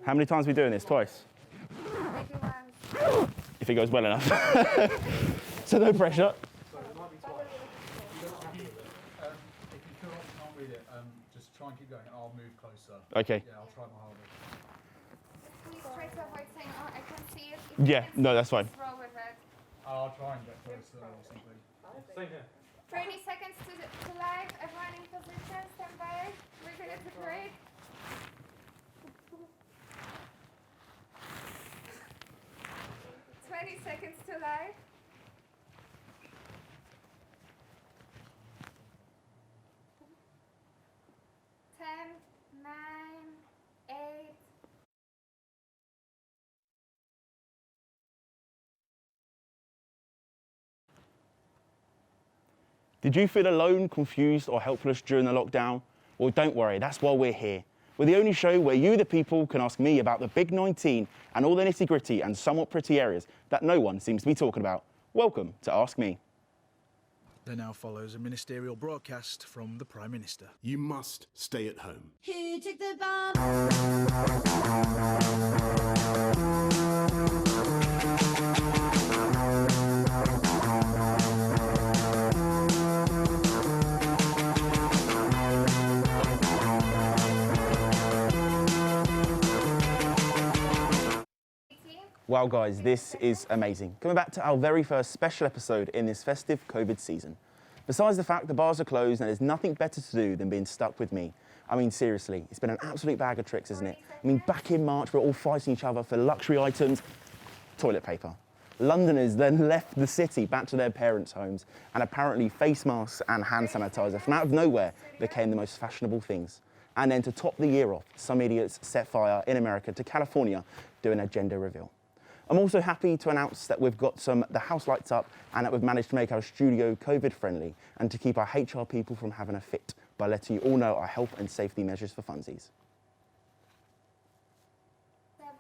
How many times are we doing this? Twice? Maybe once. If it goes well enough. So no pressure. So it might be twice. You don't have to with it. If you feel like you can't read it, just try and keep going and I'll move closer. Okay. Yeah, I'll try my hardest. Please try to avoid saying, oh, I can see it. If you Yeah, can see no, it, that's fine. just roll with it. I'll try and get closer or something. Same here. 30 seconds to live. Everyone in position. Stand by. We're going to break. Seconds to live. 10, 9, 8. Did you feel alone, confused or helpless during the lockdown? Well, don't worry, that's why we're here. We're the only show where you, the people, can ask me about the big 19 and all the nitty-gritty and somewhat pretty areas that no one seems to be talking about. Welcome to Ask Me. There now follows a ministerial broadcast from the Prime Minister. You must stay at home. Who took the bomb? Wow guys, this is amazing. Coming back to our very first special episode in this festive COVID season. Besides the fact the bars are closed and there's nothing better to do than being stuck with me. I mean, seriously, it's been an absolute bag of tricks, isn't it? I mean, back in March, we're all fighting each other for luxury items, toilet paper. Londoners then left the city back to their parents' homes, and apparently face masks and hand sanitizer from out of nowhere became the most fashionable things. And then to top the year off, some idiots set fire in America to California doing a gender reveal. I'm also happy to announce that we've got the house lights up and that we've managed to make our studio COVID friendly and to keep our HR people from having a fit by letting you all know our health and safety measures for funsies. 7.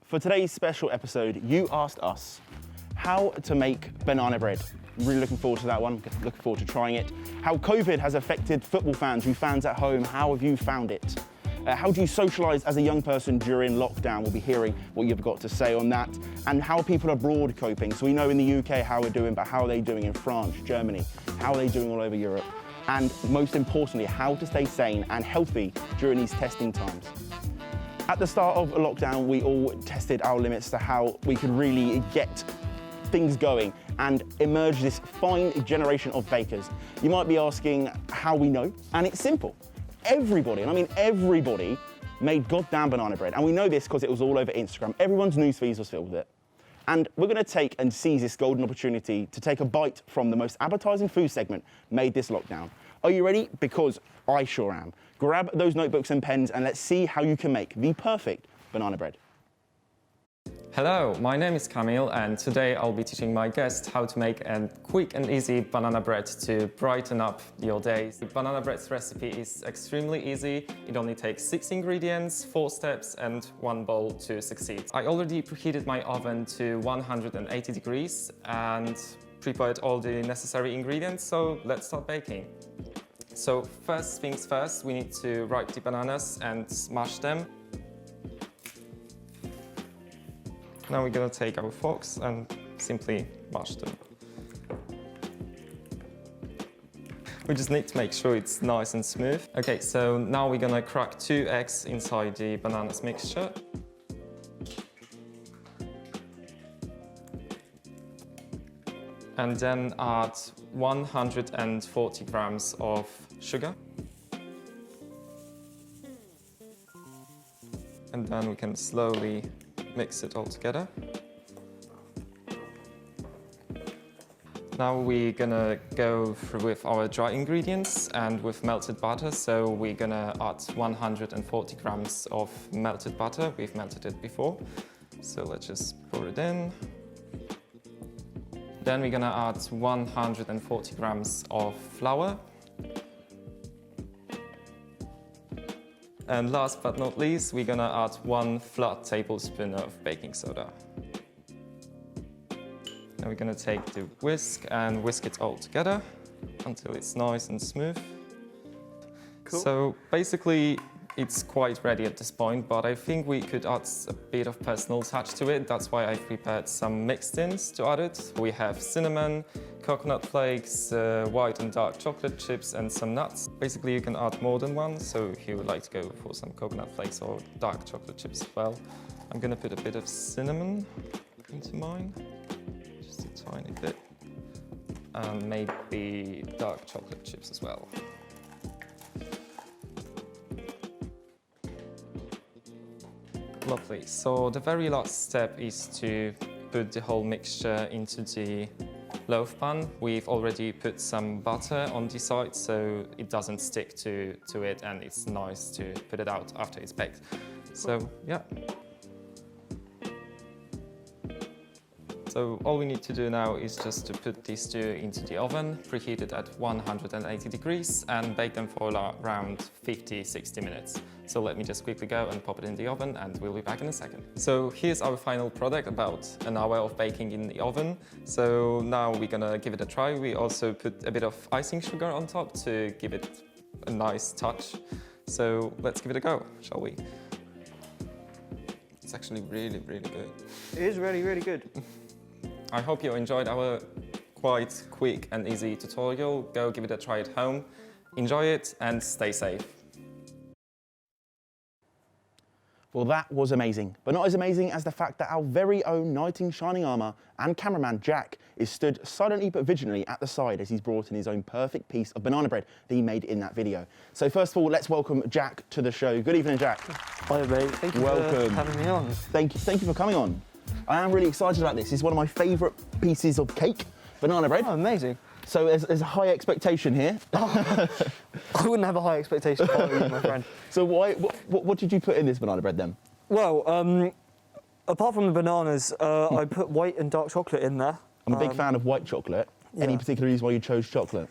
For today's special episode, you asked us how to make banana bread. Really looking forward to that one, looking forward to trying it. How COVID has affected football fans, you fans at home, how have you found it? How do you socialise as a young person during lockdown? We'll be hearing what you've got to say on that. And how people abroad coping. So we know in the UK how we're doing, but how are they doing in France, Germany? How are they doing all over Europe? And most importantly, how to stay sane and healthy during these testing times. At the start of lockdown, we all tested our limits to how we could really get things going and emerge this fine generation of bakers. You might be asking how we know, and it's simple. Everybody, and I mean everybody, made goddamn banana bread. And we know this because it was all over Instagram. Everyone's newsfeeds was filled with it. And we're gonna take and seize this golden opportunity to take a bite from the most appetizing food segment made this lockdown. Are you ready? Because I sure am. Grab those notebooks and pens and let's see how you can make the perfect banana bread. Hello, my name is Kamil and today I'll be teaching my guests how to make a quick and easy banana bread to brighten up your day. The banana bread's recipe is extremely easy. It only takes 6 ingredients, 4 steps and 1 bowl to succeed. I already preheated my oven to 180 degrees and prepared all the necessary ingredients, so let's start baking. So first things first, we need to ripe the bananas and smash them. Now we're gonna take our forks and simply mash them. We just need to make sure it's nice and smooth. Okay, so now we're gonna crack 2 eggs inside the bananas mixture. And then add 140 grams of sugar. And then we can slowly mix it all together. Now we're gonna go through with our dry ingredients and with melted butter. So we're gonna add 140 grams of melted butter. We've melted it before. So let's just pour it in. Then we're gonna add 140 grams of flour. And last but not least, we're gonna add 1 flat tablespoon of baking soda. Now we're gonna take the whisk and whisk it all together. until it's nice and smooth. Cool. So basically, it's quite ready at this point, but I think we could add a bit of personal touch to it. That's why I've prepared some mixed-ins to add it. We have cinnamon, coconut flakes, white and dark chocolate chips, and some nuts. Basically, you can add more than one, so if you would like to go for some coconut flakes or dark chocolate chips as well. I'm gonna put a bit of cinnamon into mine, just a tiny bit, and maybe dark chocolate chips as well. Lovely. So the very last step is to put the whole mixture into the loaf pan. We've already put some butter on the side so it doesn't stick to it, and it's nice to put it out after it's baked. So yeah. So all we need to do now is just to put these two into the oven, preheat it at 180 degrees and bake them for around 50-60 minutes. So let me just quickly go and pop it in the oven and we'll be back in a second. So here's our final product, about an hour of baking in the oven. So now we're gonna give it a try. We also put a bit of icing sugar on top to give it a nice touch. So let's give it a go, shall we? It's actually really, really good. It is really, really good. I hope you enjoyed our quite quick and easy tutorial. Go give it a try at home. Enjoy it and stay safe. Well, that was amazing, but not as amazing as the fact that our very own knight in shining armour and cameraman Jack is stood silently but vigilantly at the side as he's brought in his own perfect piece of banana bread that he made in that video. So first of all, let's welcome Jack to the show. Good evening, Jack. Hi, mate. Thank you Welcome. for having me on. Thank you for coming on. I am really excited about this. It's one of my favourite pieces of cake, banana bread. Oh, amazing. So there's a high expectation here. I wouldn't have a high expectation for you, my friend. So what did you put in this banana bread then? Well, apart from the bananas, I put white and dark chocolate in there. I'm a big fan of white chocolate. Yeah. Any particular reason why you chose chocolate?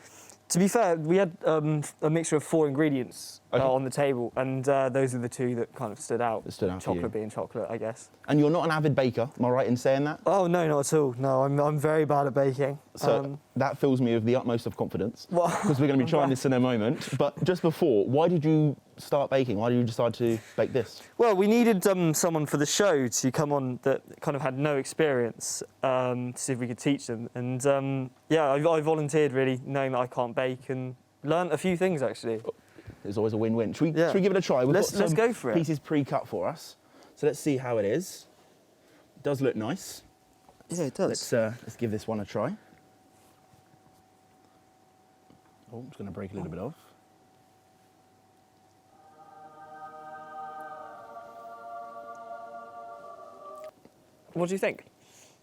To be fair, we had a mixture of 4 ingredients on the table, and those are the two that kind of stood out. That stood out for you. Chocolate being chocolate, I guess. And you're not an avid baker, am I right in saying that? Oh, no, not at all. No, I'm very bad at baking. So that fills me with the utmost of confidence, Well, because we're going to be trying this in a moment. But just before, why did you start baking? Why did you decide to bake this? Well, we needed someone for the show to come on that kind of had no experience to see if we could teach them. And yeah, I volunteered really, knowing that I can't bake, and learnt a few things actually. There's always a win-win. Should we Yeah. give it a try? We've Let's got some go for it. pieces pre-cut for us. So let's see how it is. It does look nice. Yeah, it does. Let's give this one a try. Oh, I'm just going to break a little bit off. What do you think?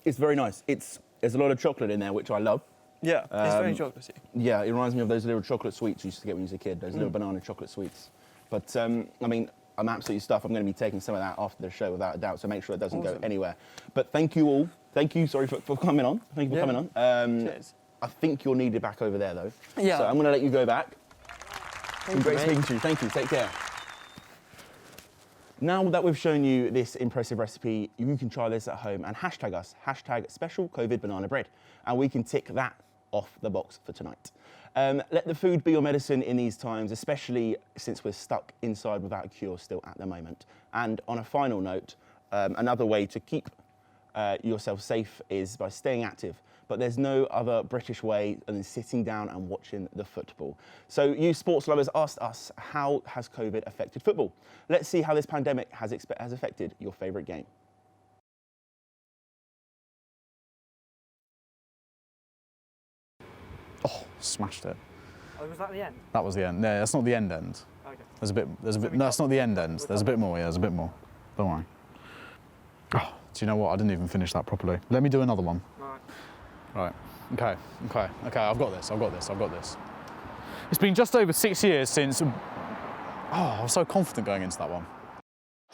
It's very nice. There's a lot of chocolate in there, which I love. Yeah, it's very chocolatey. Yeah, it reminds me of those little chocolate sweets you used to get when you was a kid, those little banana chocolate sweets. But, I mean, I'm absolutely stuffed. I'm going to be taking some of that after the show, without a doubt, so make sure it doesn't go anywhere. But thank you all. Thank you, sorry for coming on. Thank you for coming on. Cheers. I think you're needed back over there, though. Yeah. So I'm going to let you go back. Thank Great you, speaking mate. to you. Thank you. Take care. Now that we've shown you this impressive recipe, you can try this at home and hashtag us, hashtag special COVID banana bread, and we can tick that off the box for tonight. Let the food be your medicine in these times, especially since we're stuck inside without a cure still at the moment. And on a final note, another way to keep yourself safe is by staying active. But there's no other British way than sitting down and watching the football. So you sports lovers asked us, how has COVID affected football? Let's see how this pandemic has affected your favourite game. Oh, smashed it. Oh, was that the end? That was the end. No, that's not the end. Okay. There's a bit, no, that's not the end. There's a bit more, yeah, there's a bit more. Don't worry. Oh, do you know what? I didn't even finish that properly. Let me do another one. Right. Okay, I've got this. It's been just over 6 years since, I was so confident going into that one.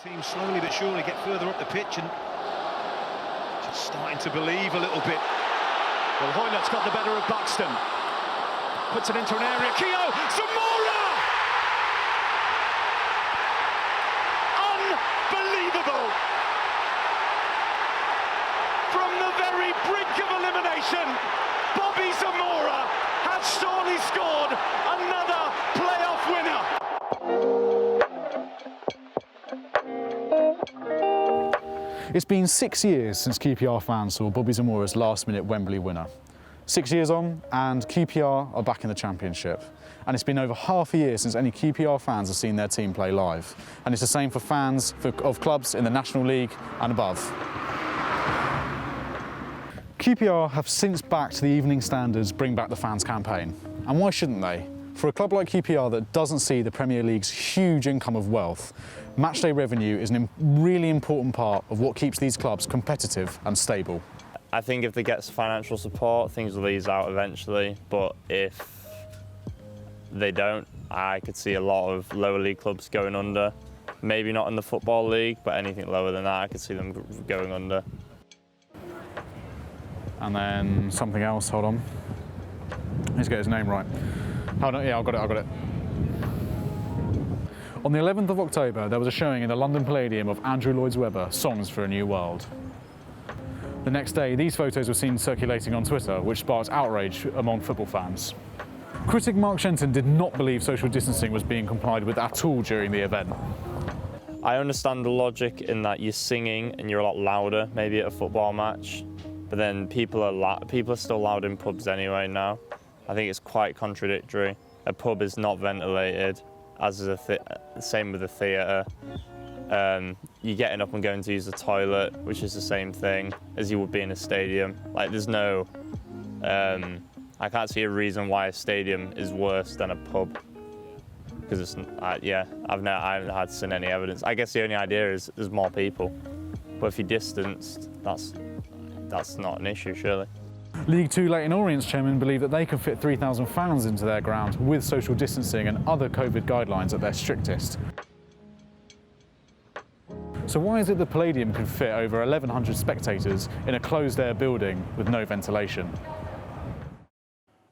Team slowly but surely get further up the pitch and just starting to believe a little bit. Well, Hoylett's got the better of Buxton. Puts it into an area. Keogh, Zamora! Unbelievable! From the very brink of elimination, Bobby Zamora Brad Storley scored another playoff winner. It's been 6 years since QPR fans saw Bobby Zamora's last-minute Wembley winner. 6 years on, and QPR are back in the Championship. And it's been over half a year since any QPR fans have seen their team play live. And it's the same for fans of clubs in the National League and above. QPR have since backed the Evening Standard's Bring Back the Fans campaign. And why shouldn't they? For a club like QPR that doesn't see the Premier League's huge income of wealth, matchday revenue is a really important part of what keeps these clubs competitive and stable. I think if they get financial support, things will ease out eventually, but if they don't, I could see a lot of lower league clubs going under. Maybe not in the Football League, but anything lower than that, I could see them going under. And then something else, hold on. Let's get his name right. Hold on, yeah, I've got it. On the 11th of October, there was a showing in the London Palladium of Andrew Lloyd Webber, Songs for a New World. The next day, these photos were seen circulating on Twitter, which sparked outrage among football fans. Critic Mark Shenton did not believe social distancing was being complied with at all during the event. I understand the logic in that you're singing and you're a lot louder, maybe at a football match, but then people are still loud in pubs anyway now. I think it's quite contradictory. A pub is not ventilated, as is same with the theatre. You're getting up and going to use the toilet, which is the same thing as you would be in a stadium. Like, there's no, I can't see a reason why a stadium is worse than a pub. Because it's, I haven't seen any evidence. I guess the only idea is there's more people. But if you're distanced, that's not an issue, surely. League Two Leyton Orient's chairman believe that they can fit 3,000 fans into their ground with social distancing and other COVID guidelines at their strictest. So why is it the Palladium can fit over 1,100 spectators in a closed-air building with no ventilation?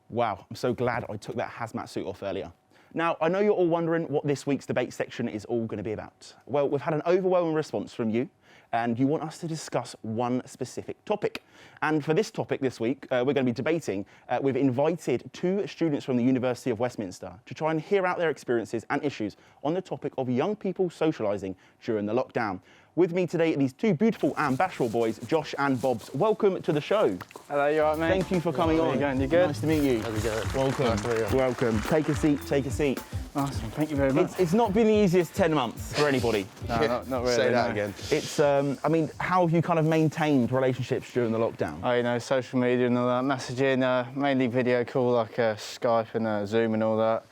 Wow, I'm so glad I took that hazmat suit off earlier. Now, I know you're all wondering what this week's debate section is all going to be about. Well, we've had an overwhelming response from you, and you want us to discuss one specific topic. And for this topic this week, we're going to be debating. We've invited 2 students from the University of Westminster to try and hear out their experiences and issues on the topic of young people socialising during the lockdown. With me today, these 2 beautiful and bashful boys, Josh and Bobbs. Welcome to the show. Hello, you alright, mate? Thank you for coming on. How are you going? You good? Nice to meet you. How's it going? Welcome. Nice to meet you. Welcome. Take a seat, take a seat. Awesome, thank you very much. It's not been the easiest 10 months for anybody. No, not really. Say that no. again. It's, I mean, how have you kind of maintained relationships during the lockdown? Oh, you know, social media and all that, messaging, mainly video call, like Skype and Zoom and all that.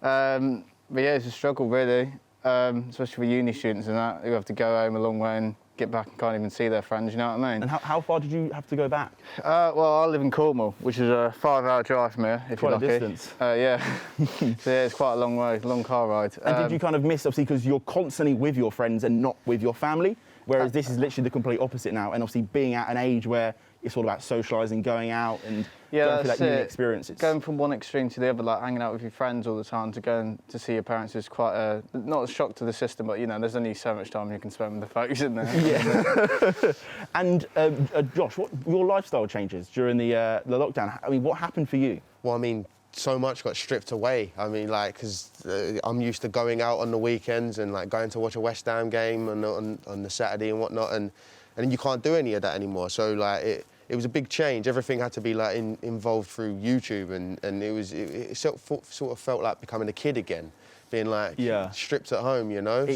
But yeah, it's a struggle, really, especially for uni students and that, who have to go home a long way and get back and can't even see their friends, you know what I mean? And how far did you have to go back? Well, I live in Cornwall, which is a 5-hour drive from here, if quite you're lucky. a distance. Yeah. So yeah, it's quite a long way, long car ride. And did you kind of miss, obviously, because you're constantly with your friends and not with your family, whereas this is literally the complete opposite now, and obviously being at an age where it's all about socialising, going out and going through that uni experience. Going from one extreme to the other, like hanging out with your friends all the time, to go and to see your parents is quite not a shock to the system, but you know, there's only so much time you can spend with the folks, isn't there? Yeah. And Josh, what your lifestyle changes during the lockdown? I mean, what happened for you? Well, I mean, so much got stripped away. I mean, like, because I'm used to going out on the weekends and like going to watch a West Ham game on the Saturday and whatnot, and you can't do any of that anymore. So like it was a big change. Everything had to be like involved through YouTube, and it sort of felt like becoming a kid again, being like stripped at home, you know.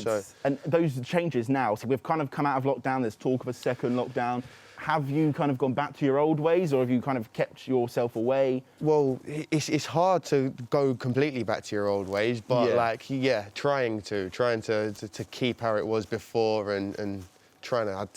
And those changes now. So we've kind of come out of lockdown. There's talk of a second lockdown. Have you kind of gone back to your old ways, or have you kind of kept yourself away? Well, it's hard to go completely back to your old ways, but trying to keep how it was before and trying to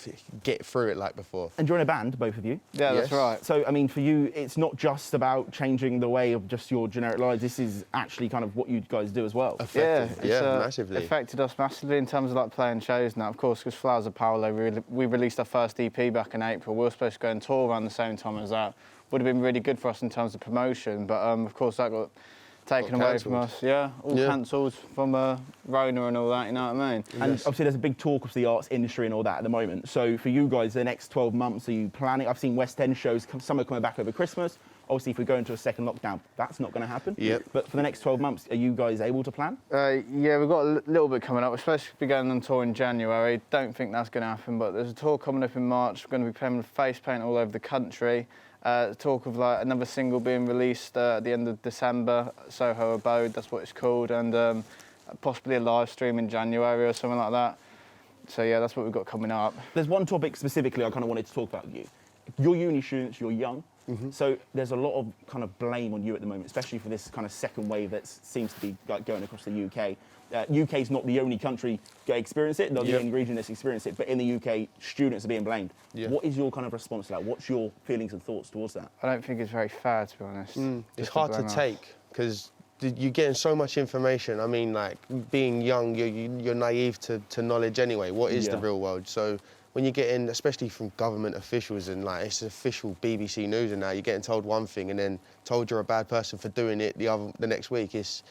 get through it like before. And you're in a band, both of you? Yeah, that's right. So, I mean, for you, it's not just about changing the way of just your generic lives. This is actually kind of what you guys do as well. Massively. Affected us massively in terms of like playing shows now. Of course, because Flowers of Paolo, we released our first EP back in April. We were supposed to go and tour around the same time as that. Would have been really good for us in terms of promotion, but of course that got taken away from us, all cancelled from Rona and all that, you know what I mean? And obviously there's a big talk of the arts industry and all that at the moment. So for you guys, the next 12 months, are you planning? I've seen West End shows, some are coming back over Christmas. Obviously, if we go into a second lockdown, that's not going to happen. Yep. But for the next 12 months, are you guys able to plan? Yeah, we've got a little bit coming up. We're supposed to be going on tour in January. Don't think that's going to happen, but there's a tour coming up in March. We're going to be playing with face paint all over the country. Talk of like another single being released at the end of December, Soho Abode, that's what it's called, and possibly a live stream in January or something like that. So yeah, that's what we've got coming up. There's one topic specifically I kind of wanted to talk about with you. You're uni students, you're young, so there's a lot of kind of blame on you at the moment, especially for this kind of second wave that seems to be like going across the UK. UK's not the only country to experience it, not the only region that's experienced it, but in the UK, students are being blamed. What is your kind of response to that? What's your feelings and thoughts towards that? I don't think it's very fair, to be honest. It's hard to take because you're getting so much information. I mean, like, being young, you're naive to knowledge anyway. What is the real world? So when you get in, especially from government officials and like it's official BBC News and now, you're getting told one thing and then told you're a bad person for doing it the next week. It's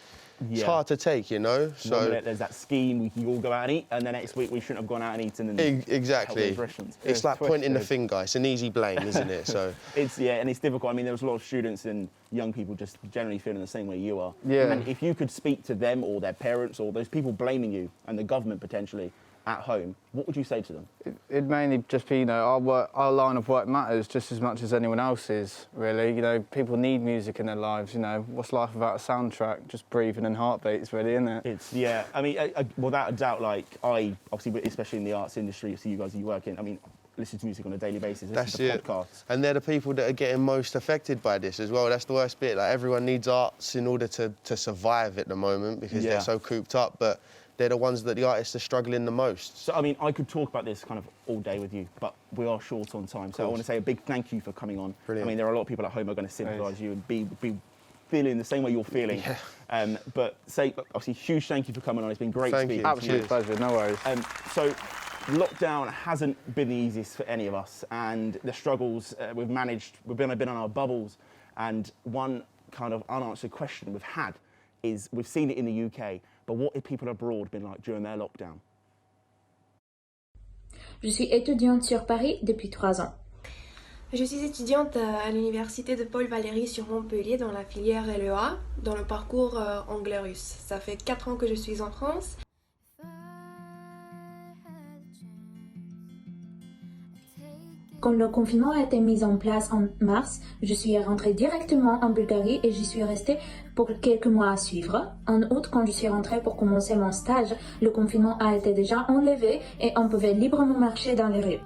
hard to take, you know. So one minute there's that scheme we can all go out and eat, and the next week we shouldn't have gone out and eaten. And exactly. It's like pointing the finger. It's an easy blame, isn't it? So it's and it's difficult. I mean, there's a lot of students and young people just generally feeling the same way you are. Yeah. And if you could speak to them or their parents or those people blaming you and the government potentially at home, what would you say to them? It'd mainly just be, you know, our line of work matters just as much as anyone else's, really. You know, people need music in their lives, you know. What's life without a soundtrack? Just breathing and heartbeats, really, isn't it? It's, I mean, without a doubt, like, obviously, especially in the arts industry, so you guys, you work in, I mean, listen to music on a daily basis, listen to podcasts. And they're the people that are getting most affected by this as well. That's the worst bit. Like, everyone needs arts in order to survive at the moment because they're so cooped up, but they're the ones that the artists are struggling the most. So, I mean, I could talk about this kind of all day with you, but we are short on time. So I want to say a big thank you for coming on. Brilliant. I mean, there are a lot of people at home who are going to sympathise you and be feeling the same way you're feeling. But obviously, huge thank you for coming on. It's been great speaking. Absolute pleasure, no worries. So lockdown hasn't been the easiest for any of us, and the struggles we've been on our bubbles, and one kind of unanswered question we've had is, we've seen it in the UK, but what have people abroad been like during their lockdown? Je suis étudiante sur Paris depuis 3 ans. Je suis étudiante à l'université de Paul Valéry sur Montpellier dans la filière LEA, dans le parcours anglais-russe. Ça fait 4 ans que je suis en France. Quand le confinement a été mis en place en mars, je suis rentrée directement en Bulgarie et j'y suis restée pour quelques mois à suivre. En août, quand je suis rentrée pour commencer mon stage, le confinement a été déjà enlevé et on pouvait librement marcher dans les rues.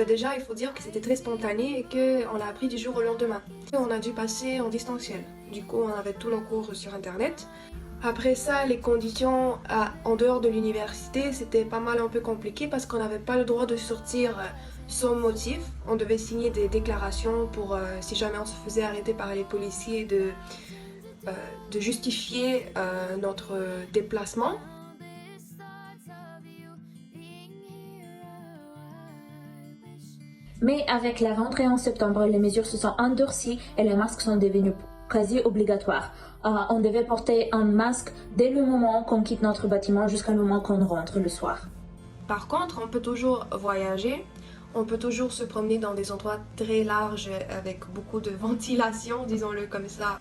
Déjà, il faut dire que c'était très spontané et qu'on l'a appris du jour au lendemain. On a dû passer en distanciel. Du coup, on avait tous nos cours sur Internet. Après ça, les conditions en dehors de l'université, c'était pas mal un peu compliqué parce qu'on n'avait pas le droit de sortir sans motif. On devait signer des déclarations pour, si jamais on se faisait arrêter par les policiers, de justifier notre déplacement. Mais avec la rentrée en septembre, les mesures se sont endurcies et les masques sont devenus quasi obligatoires. On devait porter un masque dès le moment qu'on quitte notre bâtiment jusqu'au moment qu'on rentre le soir. Par contre, on peut toujours voyager, on peut toujours se promener dans des endroits très larges avec beaucoup de ventilation, disons-le comme ça.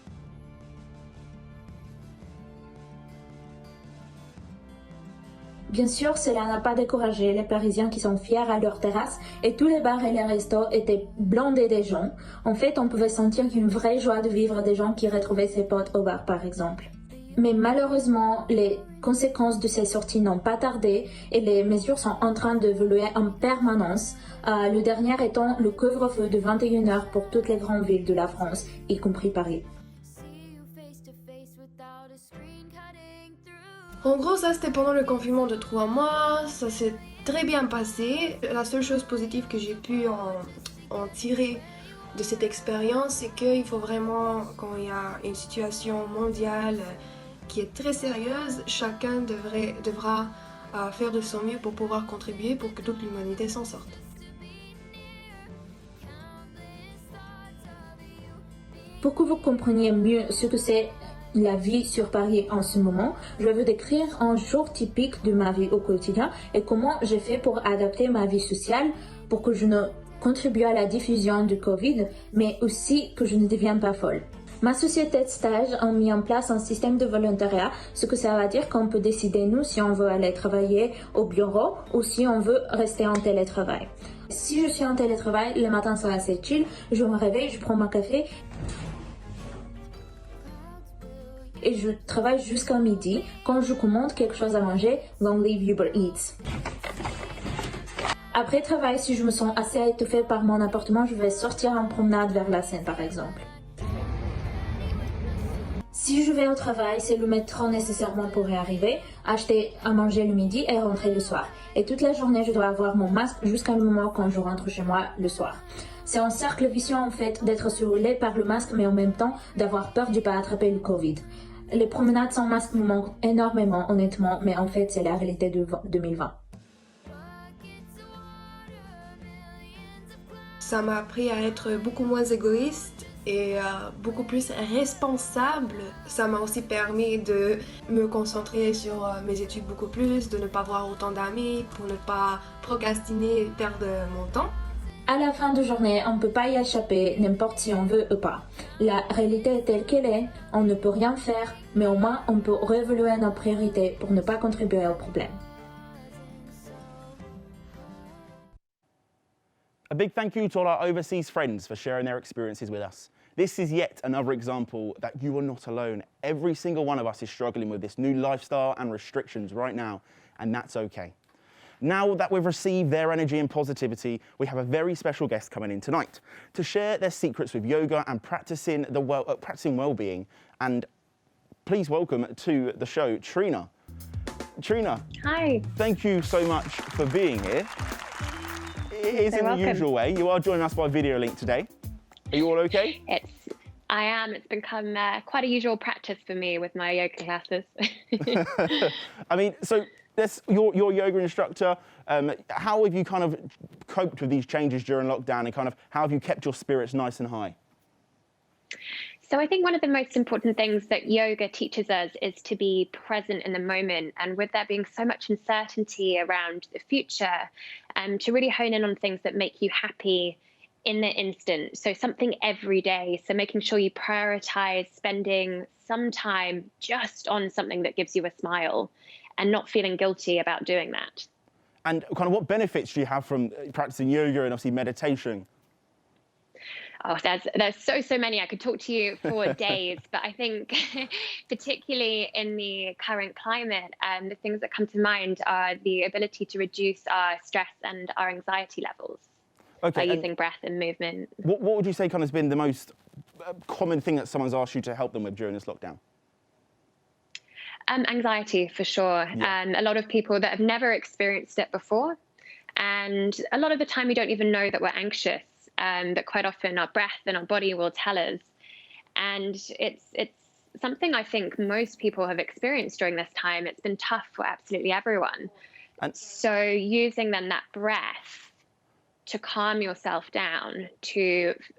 Bien sûr, cela n'a pas découragé les Parisiens qui sont fiers à leur terrasse et tous les bars et les restos étaient blindés des gens. En fait, on pouvait sentir une vraie joie de vivre des gens qui retrouvaient ses potes au bar par exemple. Mais malheureusement, les conséquences de ces sorties n'ont pas tardé et les mesures sont en train d'évoluer en permanence. Le dernier étant le couvre-feu de 21h pour toutes les grandes villes de la France, y compris Paris. En gros, ça c'était pendant le confinement de 3 mois, ça s'est très bien passé. La seule chose positive que j'ai pu en tirer de cette expérience, c'est qu'il faut vraiment, quand il y a une situation mondiale qui est très sérieuse, chacun devra faire de son mieux pour pouvoir contribuer pour que toute l'humanité s'en sorte. Pour que vous compreniez mieux ce que c'est la vie sur Paris en ce moment, je vais vous décrire un jour typique de ma vie au quotidien et comment j'ai fait pour adapter ma vie sociale pour que je ne contribuer à la diffusion du Covid, mais aussi que je ne devienne pas folle. Ma société de stage a mis en place un système de volontariat, ce que ça veut dire qu'on peut décider nous si on veut aller travailler au bureau ou si on veut rester en télétravail. Si je suis en télétravail, le matin c'est assez chill, je me réveille, je prends mon café et je travaille jusqu'à midi. Quand je commande quelque chose à manger, long live Uber Eats. Après travail, si je me sens assez étouffée par mon appartement, je vais sortir en promenade vers la Seine par exemple. Si je vais au travail, c'est le métro nécessairement pour y arriver, acheter à manger le midi et rentrer le soir. Et toute la journée, je dois avoir mon masque jusqu'à le moment quand je rentre chez moi le soir. C'est un cercle vicieux en fait d'être surroulé par le masque mais en même temps d'avoir peur de ne pas attraper le Covid. Les promenades sans masque me manquent énormément honnêtement, mais en fait c'est la réalité de 2020. Ça m'a appris à être beaucoup moins égoïste et beaucoup plus responsable. Ça m'a aussi permis de me concentrer sur mes études beaucoup plus, de ne pas voir autant d'amis, pour ne pas procrastiner et perdre mon temps. À la fin de journée, on ne peut pas y échapper, n'importe si on veut ou pas. La réalité est telle qu'elle est, on ne peut rien faire, mais au moins on peut réévaluer nos priorités pour ne pas contribuer au problème. A big thank you to all our overseas friends for sharing their experiences with us. This is yet another example that you are not alone. Every single one of us is struggling with this new lifestyle and restrictions right now, and that's okay. Now that we've received their energy and positivity, we have a very special guest coming in tonight to share their secrets with yoga and practicing well-being. And please welcome to the show, Trina. Trina. Hi. Thank you so much for being here. It isn't the usual way. You are joining us by video link today. Are you all okay? I am. It's become quite a usual practice for me with my yoga classes. I mean, so you're yoga instructor. How have you kind of coped with these changes during lockdown, and kind of how have you kept your spirits nice and high? So I think one of the most important things that yoga teaches us is to be present in the moment. And with there being so much uncertainty around the future, to really hone in on things that make you happy in the instant. So something every day. So making sure you prioritize spending some time just on something that gives you a smile and not feeling guilty about doing that. And kind of what benefits do you have from practicing yoga and obviously meditation? Oh, there's so many. I could talk to you for days, but I think particularly in the current climate, the things that come to mind are the ability to reduce our stress and our anxiety levels by using breath and movement. What would you say kind of has been the most common thing that someone's asked you to help them with during this lockdown? Anxiety, for sure. Yeah. A lot of people that have never experienced it before, and a lot of the time we don't even know that we're anxious. But quite often our breath and our body will tell us. And it's something I think most people have experienced during this time. It's been tough for absolutely everyone. And so using then that breath to calm yourself down,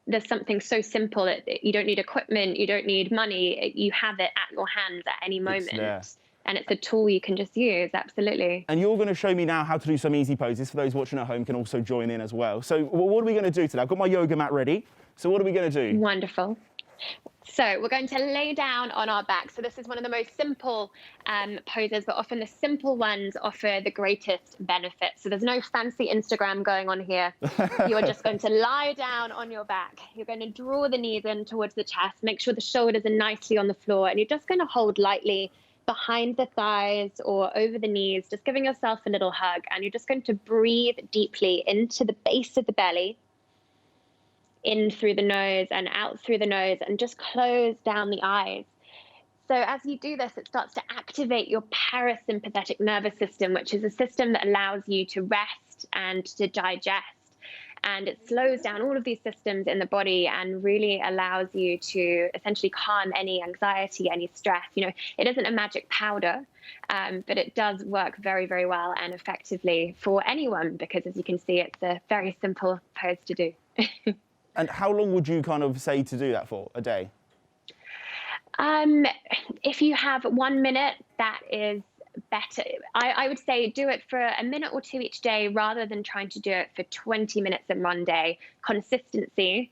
there's something so simple that you don't need equipment, you don't need money, you have it at your hands at any moment. And it's a tool you can just use, absolutely. And you're going to show me now how to do some easy poses. For those watching at home can also join in as well. So what are we going to do today? I've got my yoga mat ready. So what are we going to do? Wonderful. So we're going to lay down on our back. So this is one of the most simple poses, but often the simple ones offer the greatest benefit. So there's no fancy Instagram going on here. You are just going to lie down on your back. You're going to draw the knees in towards the chest, make sure the shoulders are nicely on the floor, and you're just going to hold lightly behind the thighs or over the knees, just giving yourself a little hug. And you're just going to breathe deeply into the base of the belly, in through the nose and out through the nose, and just close down the eyes. So as you do this, it starts to activate your parasympathetic nervous system, which is a system that allows you to rest and to digest. And it slows down all of these systems in the body and really allows you to essentially calm any anxiety, any stress. You know, it isn't a magic powder, but it does work very, very well and effectively for anyone, because as you can see, it's a very simple pose to do. And how long would you kind of say to do that for a day? If you have 1 minute, that is better. I would say do it for a minute or two each day rather than trying to do it for 20 minutes in one day. Consistency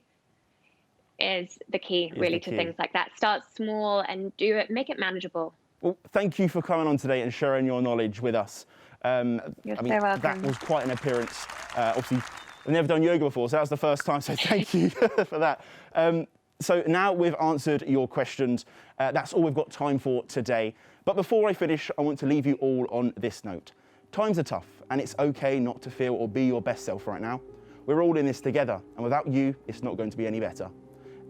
is the key, really, to things like that. Start small and do it, make it manageable. Well, thank you for coming on today and sharing your knowledge with us. You're so welcome. That was quite an appearance. Obviously, I've never done yoga before, so that was the first time, so thank you for that. So now we've answered your questions. That's all we've got time for today. But before I finish, I want to leave you all on this note. Times are tough, and it's okay not to feel or be your best self right now. We're all in this together, and without you, it's not going to be any better.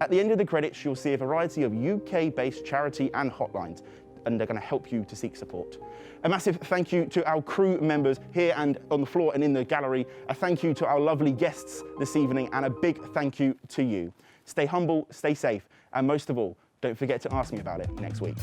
At the end of the credits, you'll see a variety of UK-based charity and hotlines, and they're going to help you to seek support. A massive thank you to our crew members here and on the floor and in the gallery. A thank you to our lovely guests this evening, and a big thank you to you. Stay humble, stay safe, and most of all, don't forget to ask me about it next week.